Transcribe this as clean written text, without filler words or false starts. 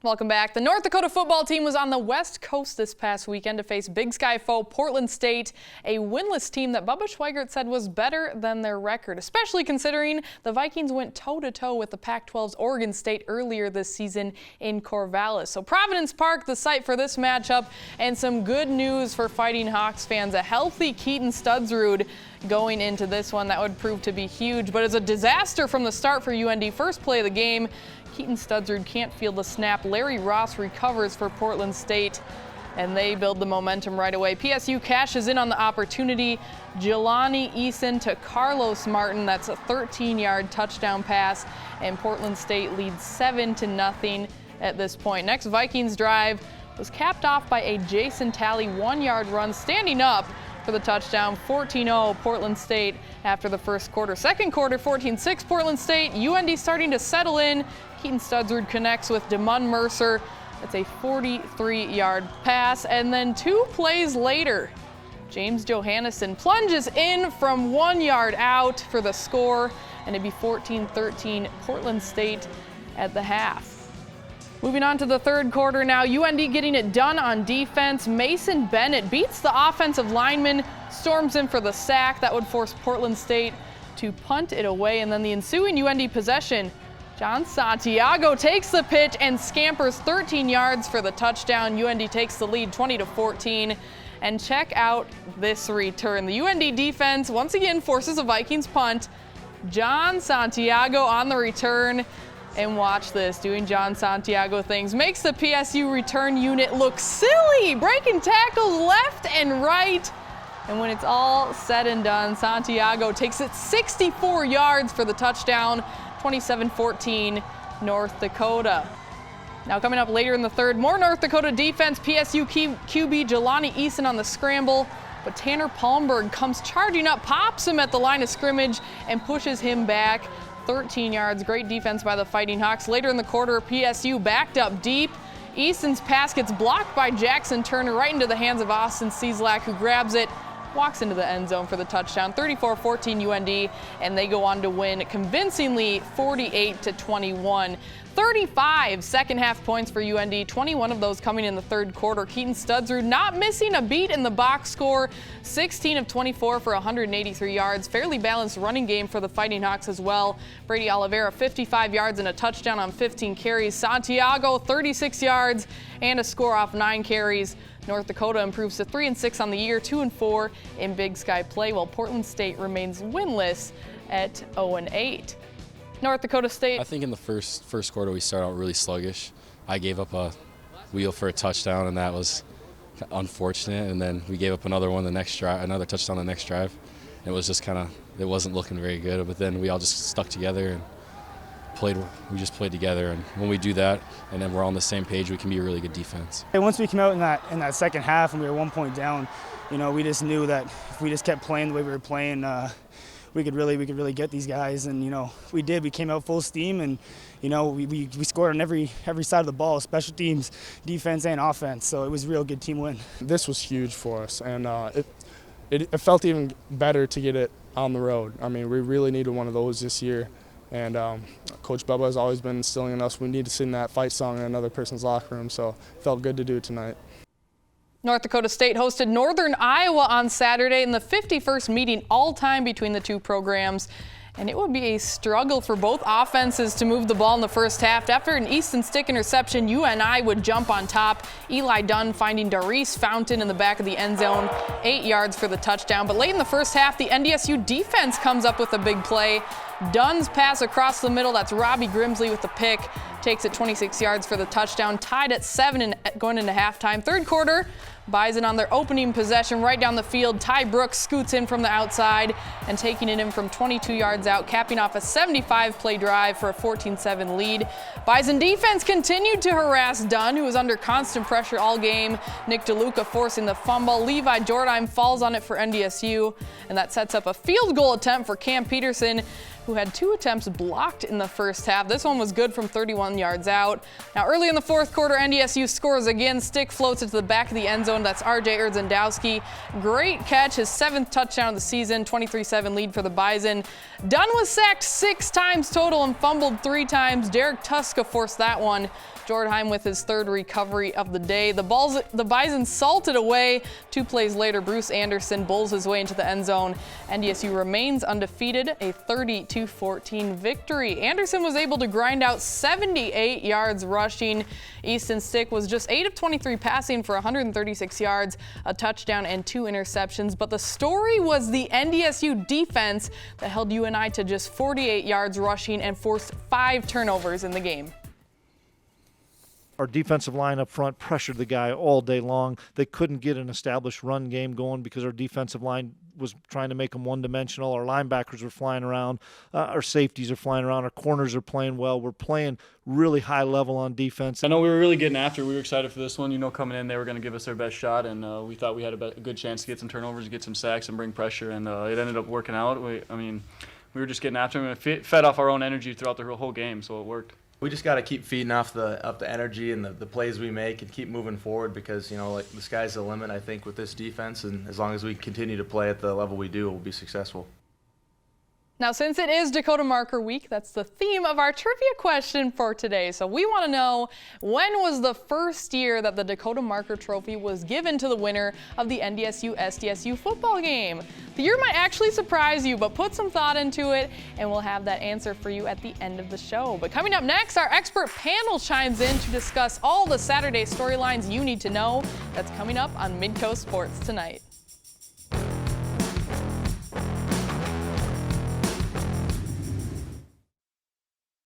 Welcome back. The North Dakota football team was on the West Coast this past weekend to face Big Sky foe Portland State, a winless team that Bubba Schweigert said was better than their record, especially considering the Vikings went toe-to-toe with the Pac-12's Oregon State earlier this season in Corvallis. So Providence Park, the site for this matchup, and some good news for Fighting Hawks fans. A healthy Keaton Studsrud going into this one. That would prove to be huge, but it's a disaster from the start for UND. First play of the game, Keaton Studsrud can't field the snap. Larry Ross recovers for Portland State, and they build the momentum right away. PSU cashes in on the opportunity. Jelani Eason to Carlos Martin. That's a 13-yard touchdown pass, and Portland State leads 7-0 at this point. Next Vikings drive was capped off by a Jason Talley 1-yard run, standing up for the touchdown. 14-0 Portland State after the first quarter. Second quarter, 14-6 Portland State. UND starting to settle in. Keaton Studsrud connects with DeMun Mercer. That's a 43-yard pass. And then 2 plays later, James Johannesson plunges in from 1 yard out for the score, and it'd be 14-13 Portland State at the half. Moving on to the third quarter now, UND getting it done on defense. Mason Bennett beats the offensive lineman, storms in for the sack. That would force Portland State to punt it away, and then the ensuing UND possession, John Santiago takes the pitch and scampers 13 yards for the touchdown. UND takes the lead 20-14. And check out this return. The UND defense once again forces a Vikings punt. John Santiago on the return. And watch this, doing John Santiago things. Makes the PSU return unit look silly, breaking tackles left and right. And when it's all said and done, Santiago takes it 64 yards for the touchdown. 27-14 North Dakota. Now coming up later in the third, more North Dakota defense. PSU QB Jelani Eason on the scramble, but Tanner Palmberg comes charging up, pops him at the line of scrimmage, and pushes him back 13 yards. Great defense by the Fighting Hawks. Later in the quarter, PSU backed up deep. Eason's pass gets blocked by Jackson Turner right into the hands of Austin Cieslak, who grabs it, walks into the end zone for the touchdown. 34-14 UND, and they go on to win convincingly 48-21. 35 second half points for UND, 21 of those coming in the third quarter. Keaton Studsrud not missing a beat in the box score, 16 of 24 for 183 yards. Fairly balanced running game for the Fighting Hawks as well. Brady Oliveira 55 yards and a touchdown on 15 carries. Santiago 36 yards and a score off 9 carries. North Dakota improves to 3-6 on the year, 2-4 in Big Sky play, while Portland State remains winless at 0-8. North Dakota State. I think in the first quarter we started out really sluggish. I gave up a wheel for a touchdown, and that was unfortunate. And then we gave up another one the next drive, another touchdown the next drive. It was just it wasn't looking very good. But then we all just stuck together and we just played together, and when we do that and then we're all on the same page, we can be a really good defense. Once we came out in that second half and we were 1 point down, we just knew that if we just kept playing the way we were playing, we could really get these guys, and we did. We came out full steam, and we scored on every side of the ball, special teams, defense, and offense. So it was a real good team win. This was huge for us, and it felt even better to get it on the road. I mean, we really needed one of those this year. And Coach Bubba has always been instilling in us we need to sing that fight song in another person's locker room, so it felt good to do it tonight. North Dakota State hosted Northern Iowa on Saturday in the 51st meeting all-time between the two programs. And it would be a struggle for both offenses to move the ball in the first half. After an Easton Stick interception, UNI would jump on top. Eli Dunn finding Darice Fountain in the back of the end zone, 8 yards for the touchdown. But late in the first half, the NDSU defense comes up with a big play. Dunn's pass across the middle, that's Robbie Grimsley with the pick, takes it 26 yards for the touchdown, tied at 7 and going into halftime. Third quarter, Bison on their opening possession right down the field. Ty Brooks scoots in from the outside and taking it in from 22 yards out, capping off a 75-play drive for a 14-7 lead. Bison defense continued to harass Dunn, who was under constant pressure all game. Nick DeLuca forcing the fumble. Levi Jordan falls on it for NDSU, and that sets up a field goal attempt for Cam Peterson, who had 2 attempts blocked in the first half. This one was good from 31 yards out. Now early in the fourth quarter, NDSU scores again. Stick floats it to the back of the end zone zone. That's R.J. Erdzandowski. Great catch, his 7th touchdown of the season, 23-7 lead for the Bison. Dunn was sacked 6 times total and fumbled 3 times. Derek Tuska forced that one. Jordheim with his 3rd recovery of the day. The Bison salted away. 2 plays later, Bruce Anderson bowls his way into the end zone. NDSU remains undefeated, a 30-14 victory. Anderson was able to grind out 78 yards rushing. Easton Stick was just 8 of 23 passing for 136 yards, a touchdown, and 2 interceptions. But the story was the NDSU defense that held UNI to just 48 yards rushing and forced 5 turnovers in the game. Our defensive line up front pressured the guy all day long. They couldn't get an established run game going because our defensive line was trying to make them one-dimensional. Our linebackers were flying around. Our safeties are flying around. Our corners are playing well. We're playing really high level on defense. I know we were really getting after it. We were excited for this one. You know, coming in, they were going to give us their best shot, and we thought we had a good chance to get some turnovers, get some sacks, and bring pressure, and it ended up working out. We were just getting after them, and it fed off our own energy throughout the whole game, so it worked. We just got to keep feeding off the energy and the plays we make and keep moving forward because, you know, like the sky's the limit, I think, with this defense. And as long as we continue to play at the level we do, we'll be successful. Now, since it is Dakota Marker Week, that's the theme of our trivia question for today. So we want to know, when was the first year that the Dakota Marker Trophy was given to the winner of the NDSU-SDSU football game? The year might actually surprise you, but put some thought into it, and we'll have that answer for you at the end of the show. But coming up next, our expert panel chimes in to discuss all the Saturday storylines you need to know. That's coming up on Midco Sports tonight.